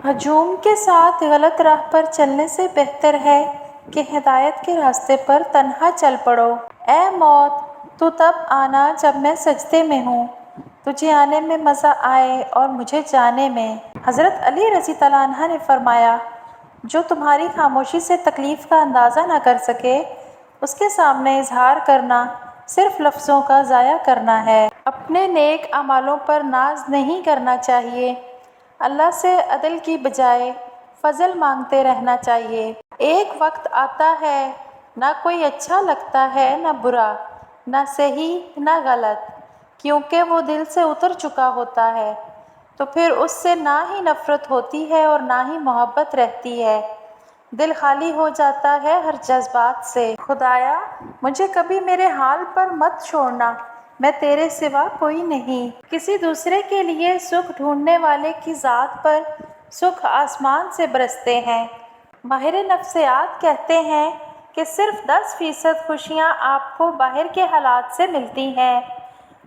ہجوم کے ساتھ غلط راہ پر چلنے سے بہتر ہے کہ ہدایت کے راستے پر تنہا چل پڑو۔ اے موت، تو تب آنا جب میں سجدے میں ہوں، تجھے آنے میں مزہ آئے اور مجھے جانے میں۔ حضرت علی رضی اللہ عنہ نے فرمایا، جو تمہاری خاموشی سے تکلیف کا اندازہ نہ کر سکے، اس کے سامنے اظہار کرنا صرف لفظوں کا ضائع کرنا ہے۔ اپنے نیک اعمالوں پر ناز نہیں کرنا چاہیے، اللہ سے عدل کی بجائے فضل مانگتے رہنا چاہیے۔ ایک وقت آتا ہے نہ کوئی اچھا لگتا ہے نہ برا، نہ صحیح نہ غلط، کیونکہ وہ دل سے اتر چکا ہوتا ہے، تو پھر اس سے نہ ہی نفرت ہوتی ہے اور نہ ہی محبت رہتی ہے، دل خالی ہو جاتا ہے ہر جذبات سے۔ خدایا، مجھے کبھی میرے حال پر مت چھوڑنا، میں تیرے سوا کوئی نہیں۔ کسی دوسرے کے لیے سکھ ڈھونڈنے والے کی ذات پر سکھ آسمان سے برستے ہیں۔ ماہر نفسیات کہتے ہیں کہ صرف 10% خوشیاں آپ کو باہر کے حالات سے ملتی ہیں،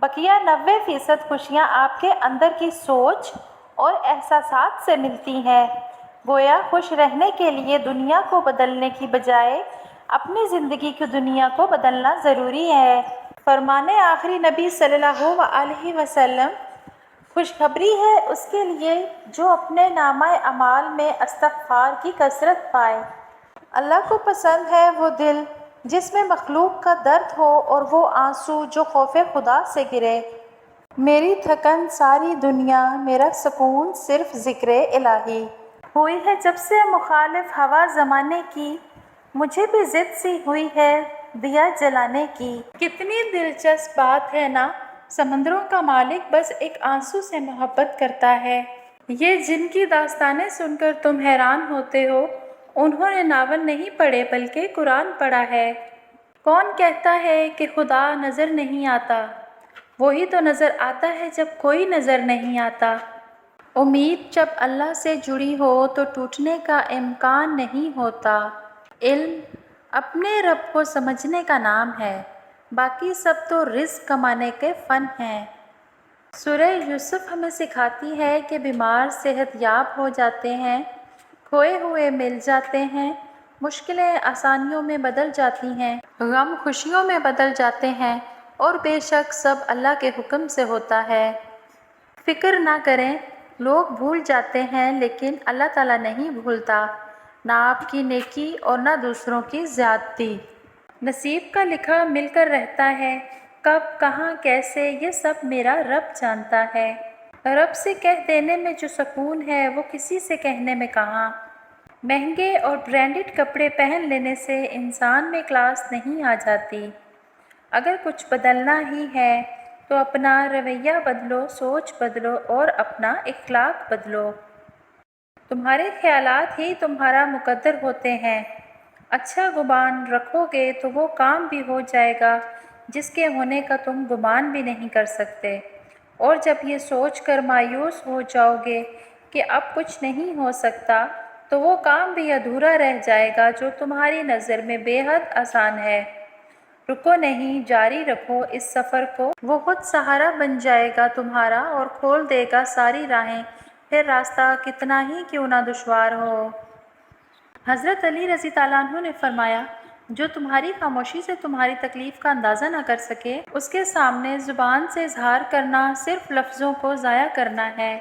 بقیہ 90% خوشیاں آپ کے اندر کی سوچ اور احساسات سے ملتی ہیں۔ گویا خوش رہنے کے لیے دنیا کو بدلنے کی بجائے اپنی زندگی کی دنیا کو بدلنا ضروری ہے۔ فرمان آخری نبی صلی اللہ علیہ وسلم، خوشخبری ہے اس کے لیے جو اپنے نامہ اعمال میں استغفار کی کثرت پائے۔ اللہ کو پسند ہے وہ دل جس میں مخلوق کا درد ہو اور وہ آنسو جو خوف خدا سے گرے۔ میری تھکن ساری دنیا، میرا سکون صرف ذکر الہی۔ ہوئی ہے جب سے مخالف ہوا زمانے کی، مجھے بھی ضد سی ہوئی ہے دیا جلانے کی۔ کتنی دلچسپ بات ہے نا، سمندروں کا مالک بس ایک آنسو سے محبت کرتا ہے۔ یہ جن کی داستانیں سن کر تم حیران ہوتے ہو، انہوں نے ناول نہیں پڑھے بلکہ قرآن پڑھا ہے۔ کون کہتا ہے کہ خدا نظر نہیں آتا؟ وہی تو نظر آتا ہے جب کوئی نظر نہیں آتا۔ امید جب اللہ سے جڑی ہو تو ٹوٹنے کا امکان نہیں ہوتا۔ علم اپنے رب کو سمجھنے کا نام ہے، باقی سب تو رزق کمانے کے فن ہیں۔ سورہ یوسف ہمیں سکھاتی ہے کہ بیمار صحت یاب ہو جاتے ہیں، کھوئے ہوئے مل جاتے ہیں، مشکلیں آسانیوں میں بدل جاتی ہیں، غم خوشیوں میں بدل جاتے ہیں، اور بے شک سب اللہ کے حکم سے ہوتا ہے۔ فکر نہ کریں، لوگ بھول جاتے ہیں لیکن اللہ تعالیٰ نہیں بھولتا، نہ آپ کی نیکی اور نہ دوسروں کی زیادتی۔ نصیب کا لکھا مل کر رہتا ہے، کب کہاں کیسے یہ سب میرا رب جانتا ہے۔ رب سے کہہ دینے میں جو سکون ہے وہ کسی سے کہنے میں کہاں۔ مہنگے اور برانڈڈ کپڑے پہن لینے سے انسان میں کلاس نہیں آ جاتی۔ اگر کچھ بدلنا ہی ہے تو اپنا رویہ بدلو، سوچ بدلو اور اپنا اخلاق بدلو۔ تمہارے خیالات ہی تمہارا مقدر ہوتے ہیں۔ اچھا گمان رکھو گے تو وہ کام بھی ہو جائے گا جس کے ہونے کا تم گمان بھی نہیں کر سکتے، اور جب یہ سوچ کر مایوس ہو جاؤ گے کہ اب کچھ نہیں ہو سکتا تو وہ کام بھی ادھورا رہ جائے گا جو تمہاری نظر میں بے حد آسان ہے۔ رکو نہیں، جاری رکھو اس سفر کو، وہ خود سہارا بن جائے گا تمہارا اور کھول دے گا ساری راہیں، پھر راستہ کتنا ہی کیوں نہ دشوار ہو۔ حضرت علی رضی اللہ عنہ نے فرمایا، جو تمہاری خاموشی سے تمہاری تکلیف کا اندازہ نہ کر سکے، اس کے سامنے زبان سے اظہار کرنا صرف لفظوں کو ضائع کرنا ہے۔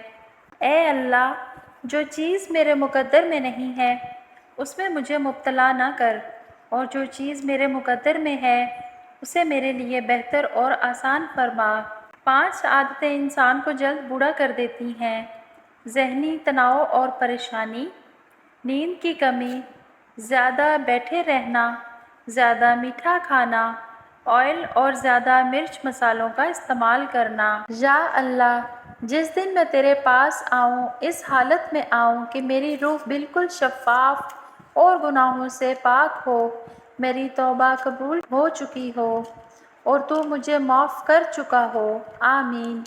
اے اللہ، جو چیز میرے مقدر میں نہیں ہے اس میں مجھے مبتلا نہ کر، اور جو چیز میرے مقدر میں ہے اسے میرے لیے بہتر اور آسان فرما۔ 5 عادتیں انسان کو جلد بوڑھا کر دیتی ہیں: ذہنی تناؤ اور پریشانی، نیند کی کمی، زیادہ بیٹھے رہنا، زیادہ میٹھا کھانا، آئل اور زیادہ مرچ مسالوں کا استعمال کرنا۔ یا اللہ، جس دن میں تیرے پاس آؤں اس حالت میں آؤں کہ میری روح بالکل شفاف اور گناہوں سے پاک ہو، میری توبہ قبول ہو چکی ہو اور تو مجھے معاف کر چکا ہو۔ آمین۔